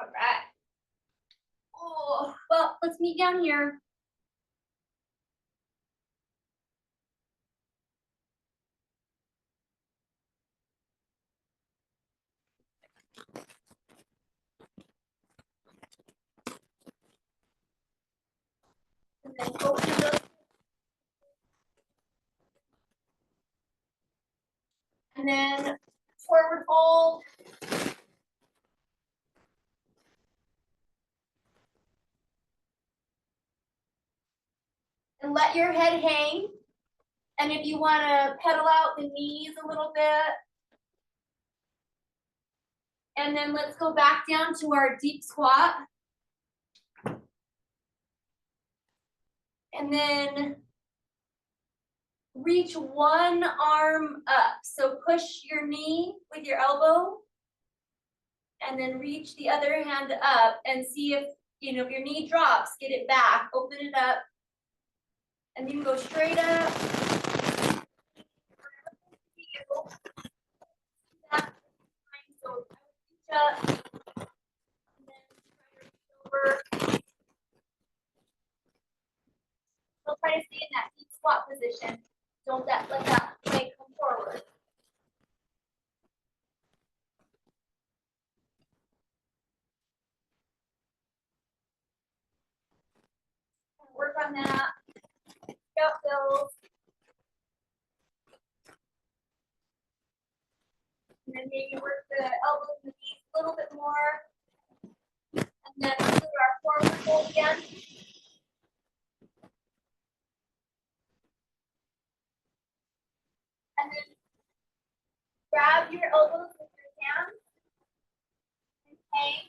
All right. Oh, well, let's meet down here. And then open those. And then forward fold. And let your head hang. And if you want to pedal out the knees a little bit. And then let's go back down to our deep squat. And then reach one arm up. So push your knee with your elbow. And then reach the other hand up and see if, if your knee drops, get it back, open it up. And you can go straight up. So reach up. And then try to reach over. So try to stay in that deep squat position. Don't let that leg come forward. Work on that. Scout bills. And then maybe work the elbows and the knees a little bit more. And then we'll do our forward fold again. And then grab your elbows with your hands and hang.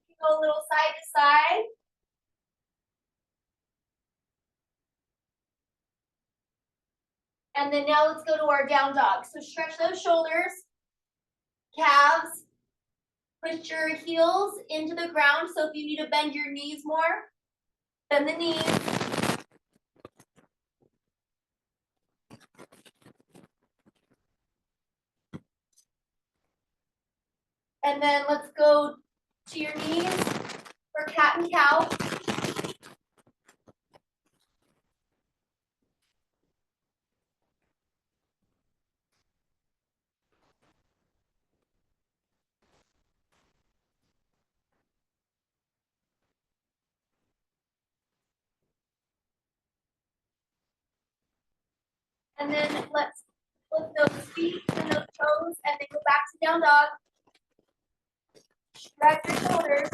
You go a little side to side. And then now let's go to our down dog. So stretch those shoulders, calves, push your heels into the ground. So if you need to bend your knees more, bend the knees. And then let's go to your knees for cat and cow. And then let's flip those feet and those toes and then go back to down dog. Stretch your shoulders.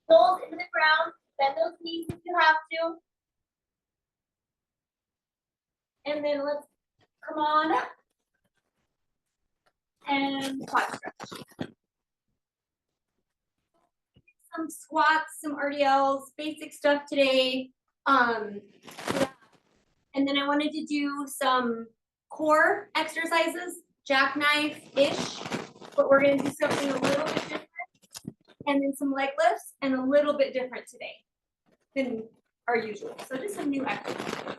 Nose into the ground. Bend those knees if you have to. And then let's come on up. And quad stretch. Some squats, some RDLs, basic stuff today. And then I wanted to do some core exercises, jackknife-ish, but we're gonna do something a little bit different. And then some leg lifts and a little bit different today than our usual. So just some new exercises.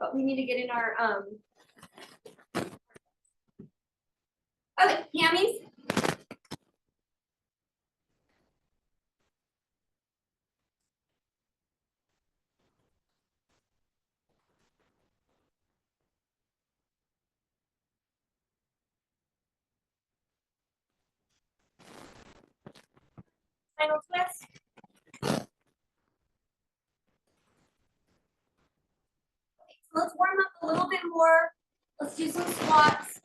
But we need to get in our, okay, hammies. Final twist. Okay, so let's warm up a little bit more. Let's do some squats.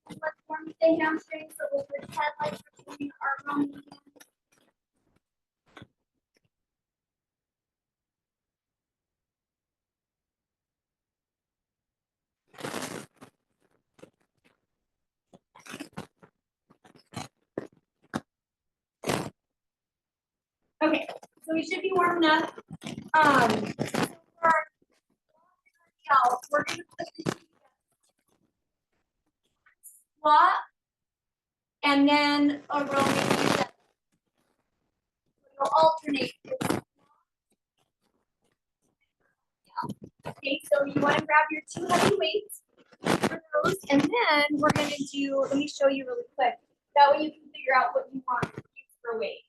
Let's warm the hamstrings so we'll pretend like we're doing our own. Okay, so you should be warm enough. For our we're gonna put the squat and then a row maybe that will alternate. Okay, so you want to grab your 2 heavy weights for those, and then we're going to do, let me show you really quick. That way you can figure out what you want to use for weight.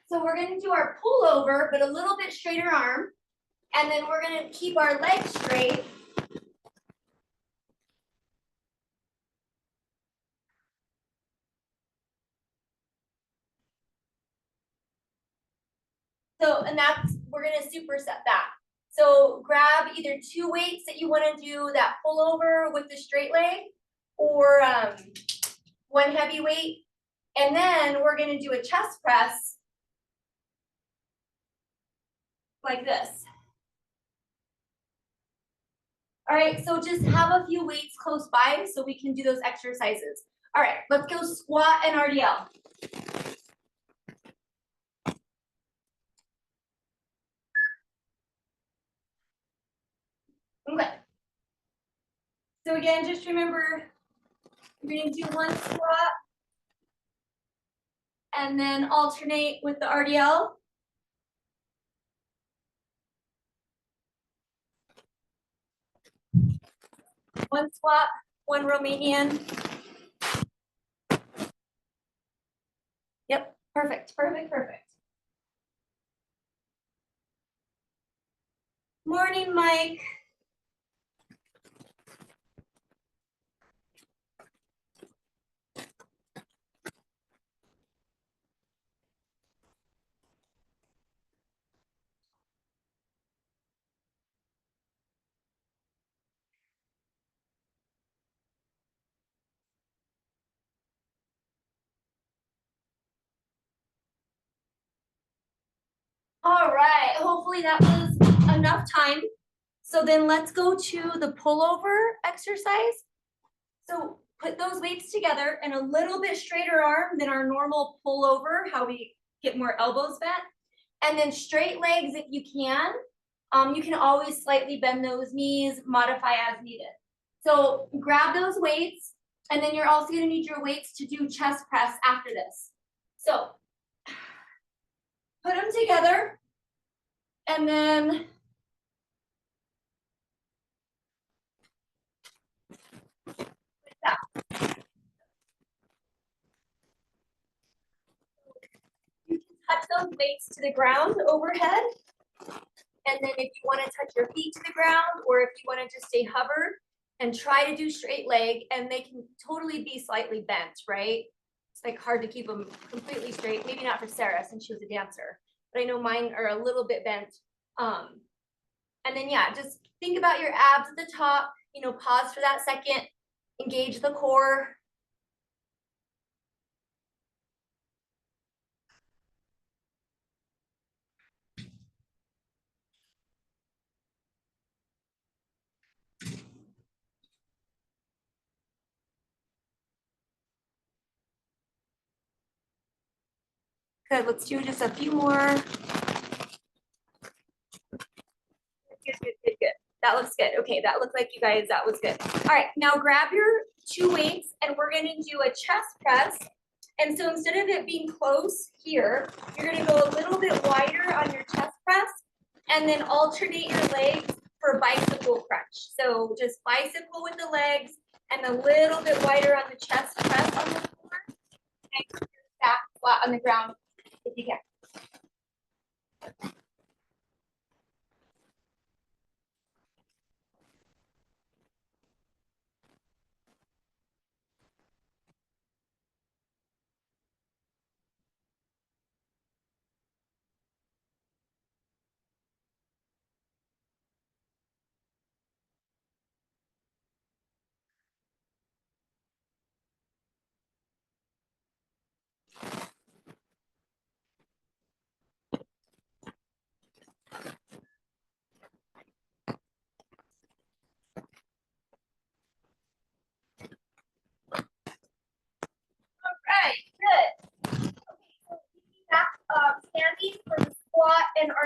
So we're going to do our pullover, but a little bit straighter arm, and then we're going to keep our legs straight. So, and that's, we're going to superset that. So grab either 2 weights that you want to do that pullover with the straight leg, or 1 heavy weight. And then we're going to do a chest press like this. All right, so just have a few weights close by so we can do those exercises. All right, let's go squat and RDL. Okay. So again, just remember, you're going to do 1 squat and then alternate with the RDL. One squat, 1 Romanian. Yep, perfect, perfect, perfect. Morning, Mike. All right, hopefully that was enough time. So then let's go to the pullover exercise. So put those weights together and a little bit straighter arm than our normal pullover, how we get more elbows bent. And then straight legs if you can. You can always slightly bend those knees, modify as needed. So grab those weights, and then you're also gonna need your weights to do chest press after this. So put them together, and then you can touch those weights to the ground overhead. And then if you want to touch your feet to the ground, or if you want to just stay hovered and try to do straight leg, and they can totally be slightly bent, right? It's like hard to keep them completely straight. Maybe not for Sarah since she was a dancer, but I know mine are a little bit bent. And then yeah, just think about your abs at the top, you know, pause for that second, engage the core. Good, let's do just a few more. Good. That looks good. Okay, that looked like you guys, that was good. All right, now grab your 2 weights and we're gonna do a chest press. And so instead of it being close here, you're gonna go a little bit wider on your chest press and then alternate your legs for bicycle crunch. So just bicycle with the legs and a little bit wider on the chest press on the floor and back flat on the ground if you can.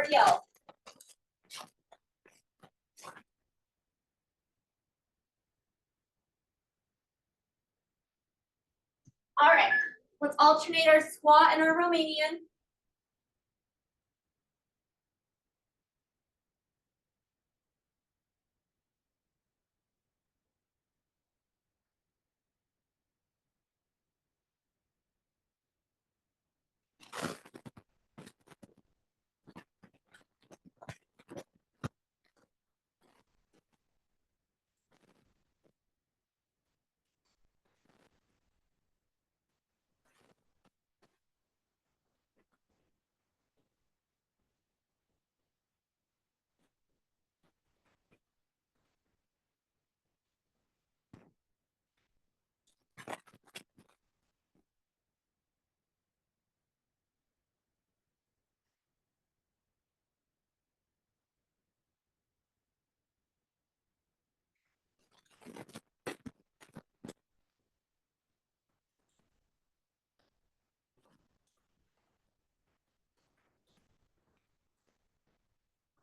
RDL. All right, let's alternate our squat and our Romanian.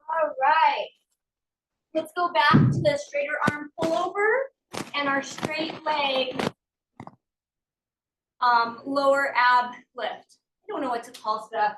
All right, let's go back to the straighter arm pullover and our straight leg lower ab lift. I don't know what to call that.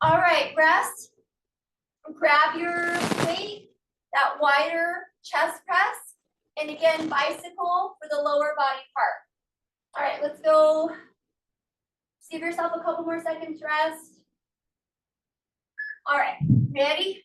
All right, rest. Grab your weight, that wider chest press, and again, bicycle for the lower body part. All right, let's go. Just give yourself a couple more seconds rest. All right, ready?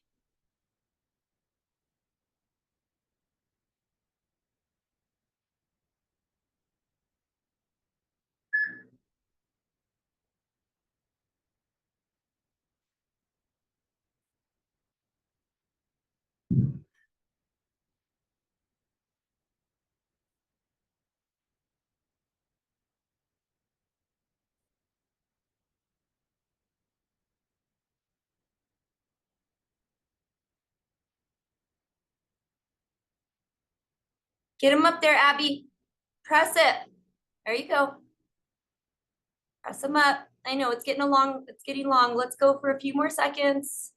Get them up there, Abby. Press it. There you go. Press them up. I know it's getting along. It's getting long. Let's go for a few more seconds.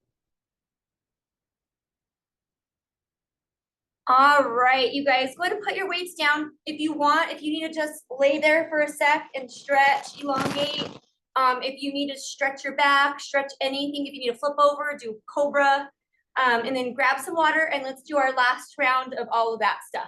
All right, you guys, go ahead and put your weights down if you want. If you need to just lay there for a sec and stretch, elongate. If you need to stretch your back, stretch anything. If you need to flip over, do cobra. And then grab some water and let's do our last round of all of that stuff.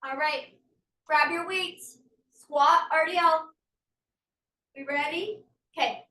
All right, grab your weights. Squat RDL. We ready? Okay.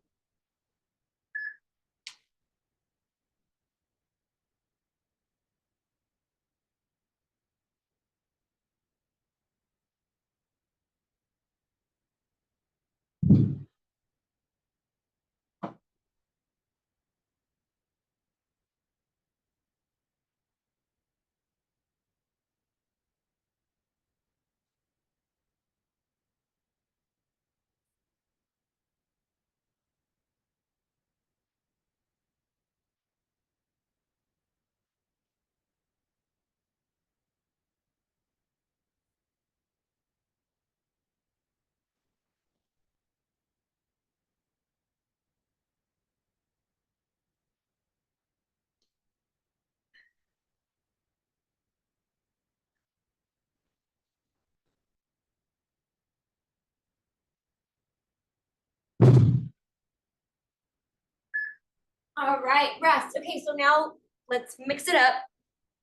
All right, rest. Okay, so now let's mix it up.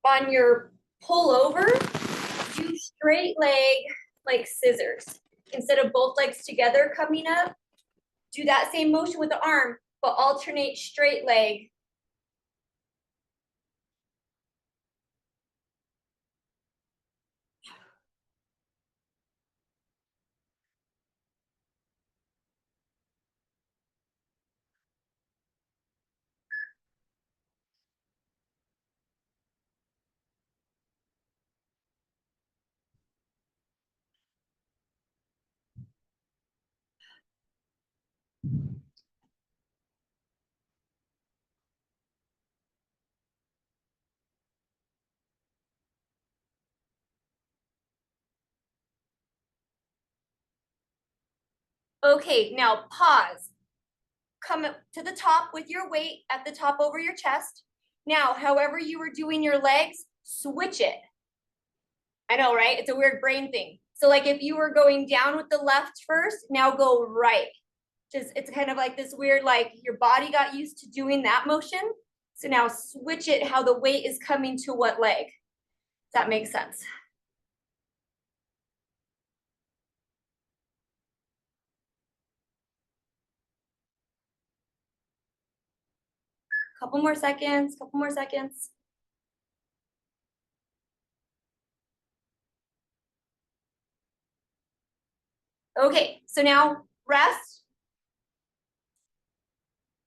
On your pull over, do straight leg like scissors. Instead of both legs together coming up, do that same motion with the arm, but alternate straight leg. Okay, now pause. Come up to the top with your weight at the top over your chest. Now, however you were doing your legs, switch it. I know, right? It's a weird brain thing. So like if you were going down with the left first, now go right. Just it's kind of like this weird, like your body got used to doing that motion. So now switch it how the weight is coming to what leg. Does that make sense? Couple more seconds, couple more seconds. Okay, so now rest.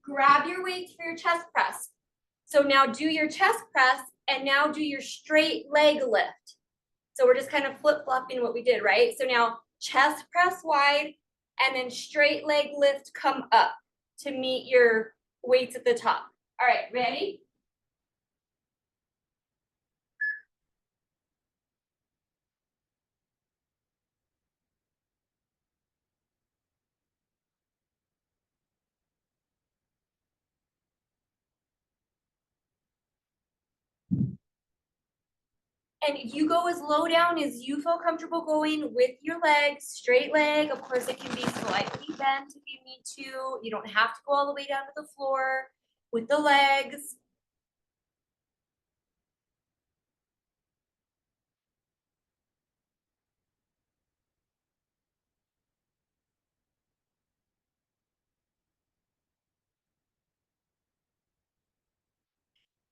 Grab your weights for your chest press. So now do your chest press and now do your straight leg lift. So we're just kind of flip-flopping what we did, right? So now chest press wide and then straight leg lift come up to meet your weights at the top. All right, ready? And you go as low down as you feel comfortable going with your legs, straight leg. Of course, it can be slightly bent if you need to. You don't have to go all the way down to the floor with the legs.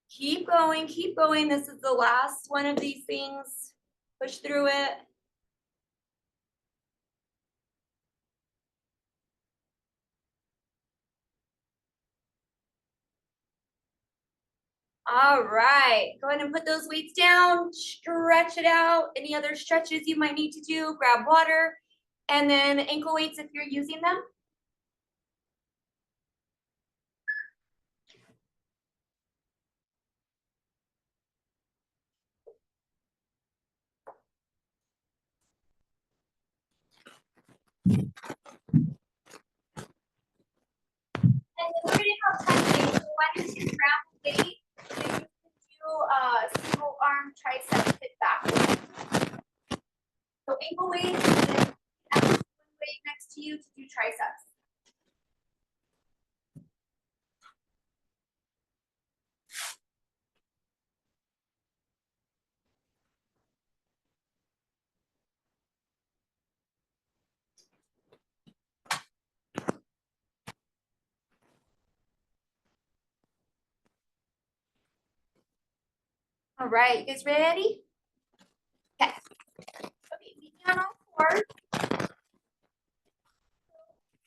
Keep going, keep going. This is the last one of these things. Push through it. All right, go ahead and put those weights down, stretch it out. Any other stretches you might need to do, grab water, and then ankle weights if you're using them. And then we're gonna have time, so why don't you grab a weight and you can do a single arm tricep hip back. So ankle weight and then add one weight next to you to do triceps. All right, you guys ready? Okay. Okay, feet down on fours.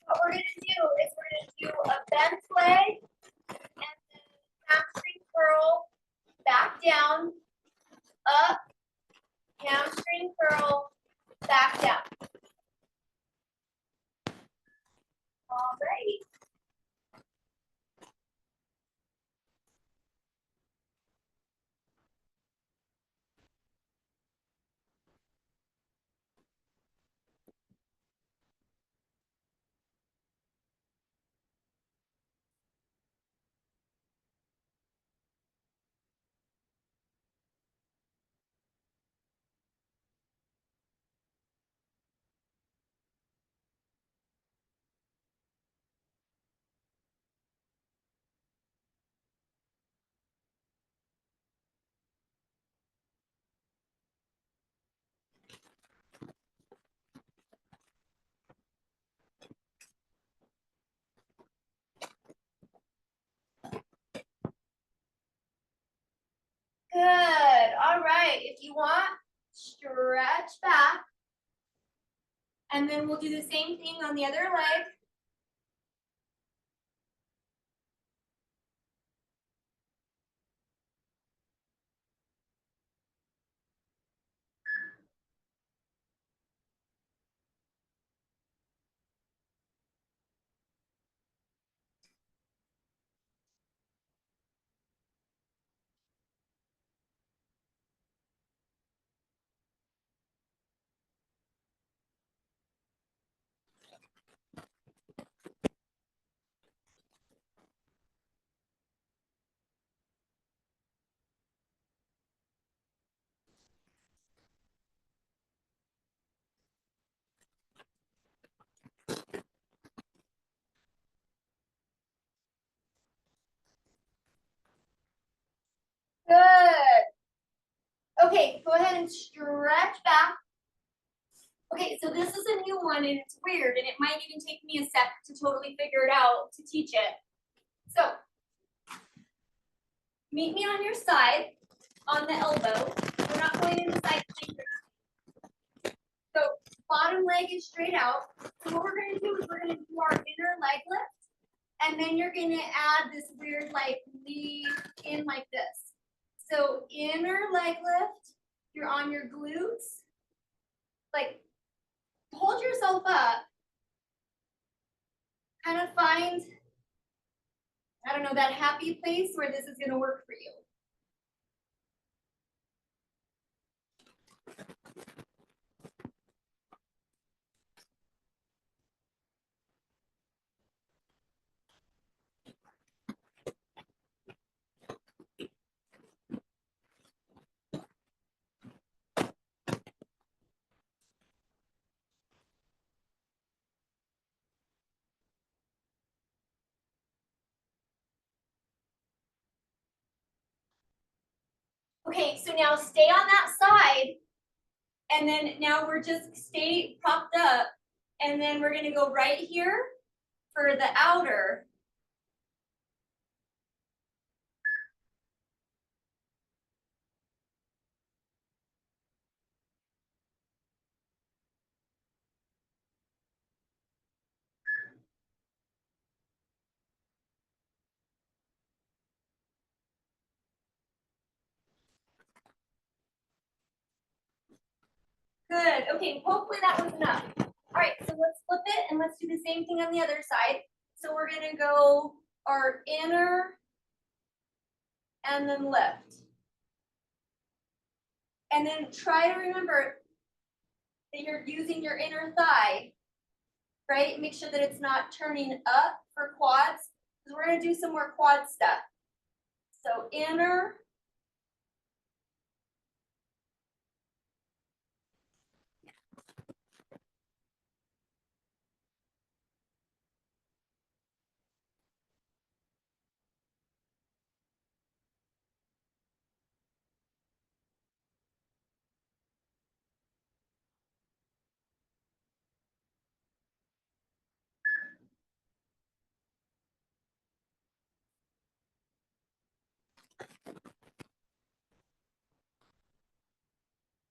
What we're gonna do is we're gonna do a bent leg and then hamstring curl, back down, up, hamstring curl, back down. All right. if you want, stretch back. And then we'll do the same thing on the other leg. Good. Okay, go ahead and stretch back. Okay, so this is a new one and it's weird and it might even take me a sec to totally figure it out to teach it. So, meet me on your side, on the elbow. We're not going into side plank. So, bottom leg is straight out. So what we're gonna do is we're gonna do our inner leg lift and then you're gonna add this weird like lead in like this. So inner leg lift, you're on your glutes, like hold yourself up, kind of find, I don't know, that happy place where this is gonna work for you. Okay, so now stay on that side, and then now we're just stay propped up, and then we're gonna go right here for the outer. Good, okay, hopefully that was enough. All right, so let's flip it and let's do the same thing on the other side. So we're gonna go our inner and then lift. And then try to remember that you're using your inner thigh, right? Make sure that it's not turning up for quads, because we're gonna do some more quad stuff. So inner,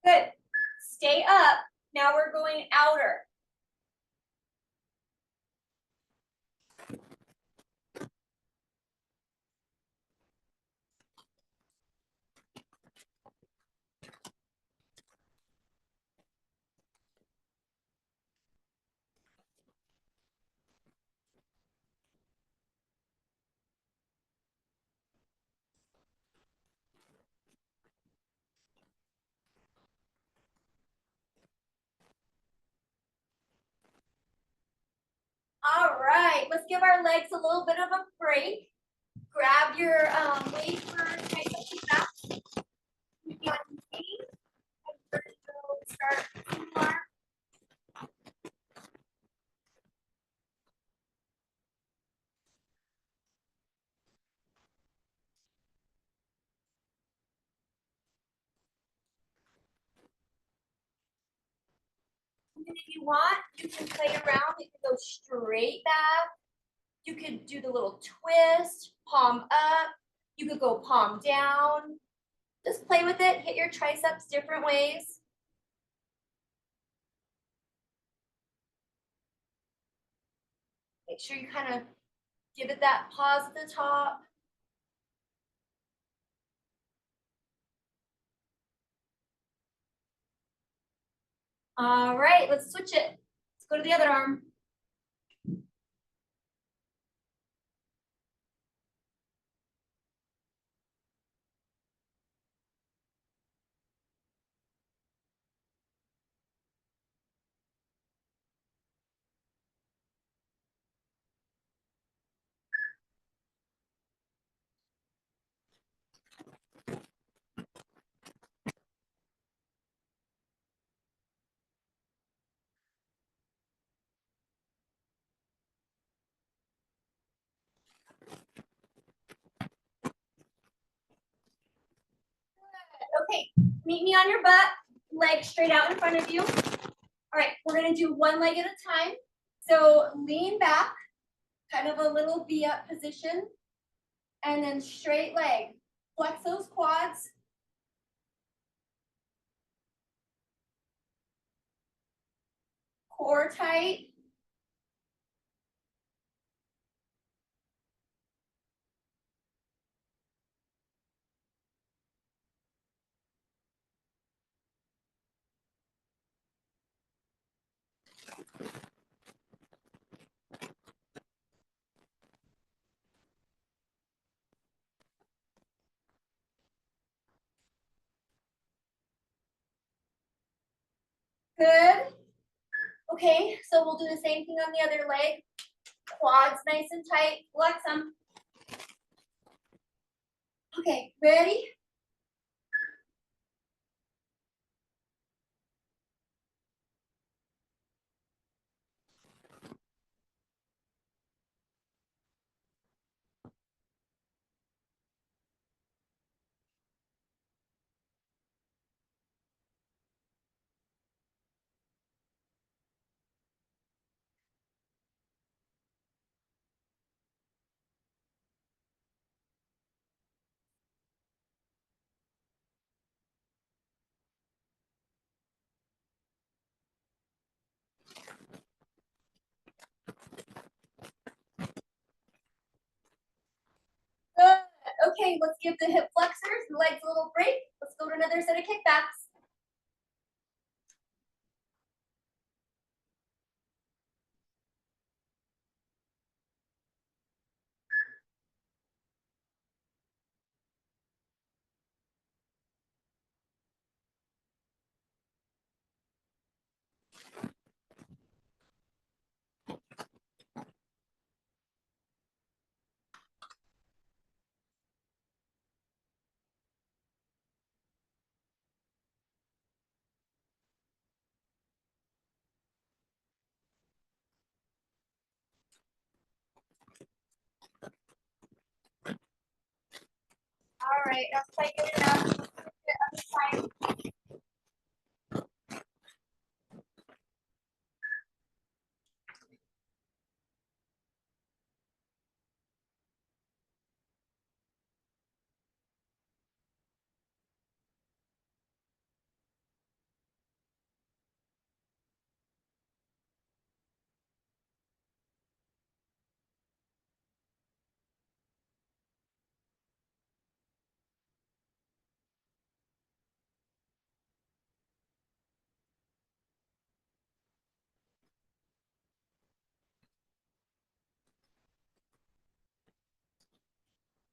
good. Stay up. Now we're going outer. All right, let's give our legs a little bit of a break. Grab your weight for triceps and back. Maybe on your feet. Start. And if you want, you can play around. You can go straight back. You could do the little twist, palm up. You could go palm down. Just play with it, hit your triceps different ways. Make sure you kind of give it that pause at the top. All right, let's switch it. Let's go to the other arm. Okay, meet me on your butt, legs straight out in front of you. All right, we're gonna do one leg at a time. So lean back, kind of a little V up position, and then straight leg. Flex those quads. Core tight. Good. Okay, so we'll do the same thing on the other leg. Quads nice and tight, flex them. Okay, ready? Good. Okay, let's give the hip flexors, the legs a little break. Let's go to another set of kickbacks. All right, that's quite good enough. Other side.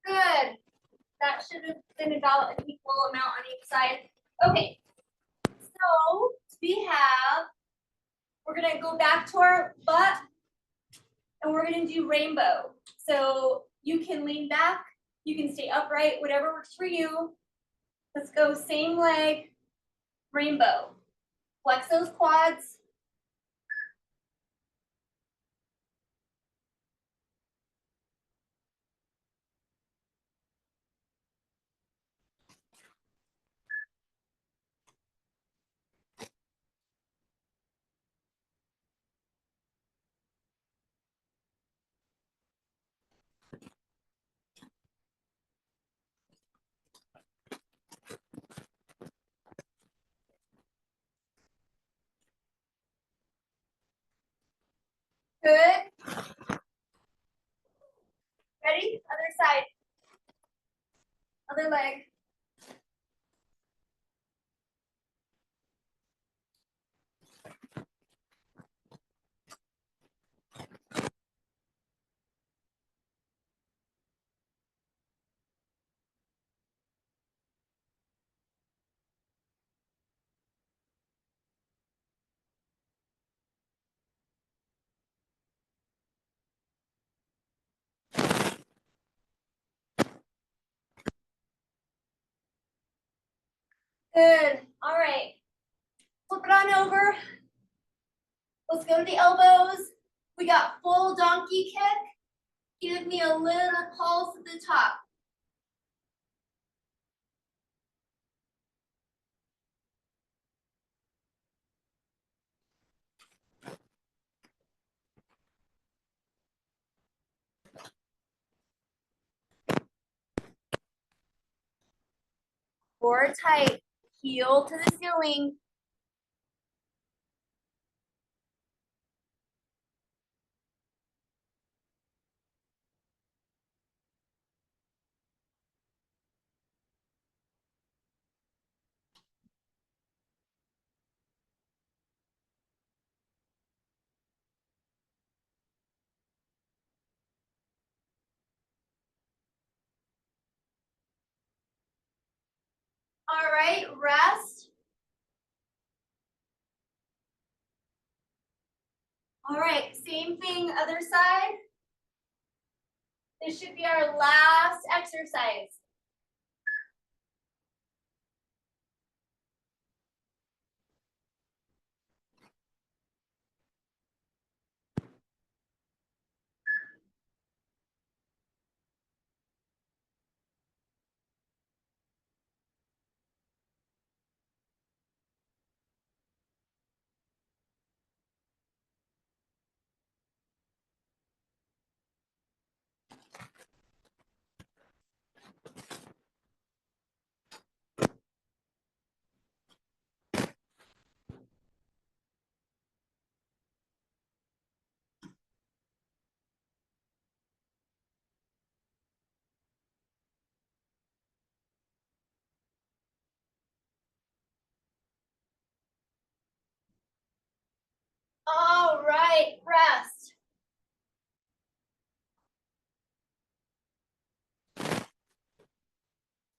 Good. That should have been about an equal amount on each side. Okay, so we're gonna go back to our butt and we're gonna do rainbow. So you can lean back, you can stay upright, whatever works for you. Let's go same leg, rainbow. Flex those quads. other leg. Good. All right. Flip it on over. Let's go to the elbows. We got full donkey kick. Give me a little pulse at the top. Core tight. Heel to the ceiling. All right, rest. All right, same thing, other side. This should be our last exercise. All right, rest.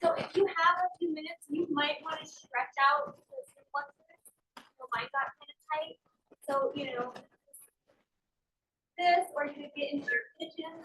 So if you have a few minutes, you might want to stretch out the flexors. So mine got kind of tight. So, you know, this, or you could get into your kitchen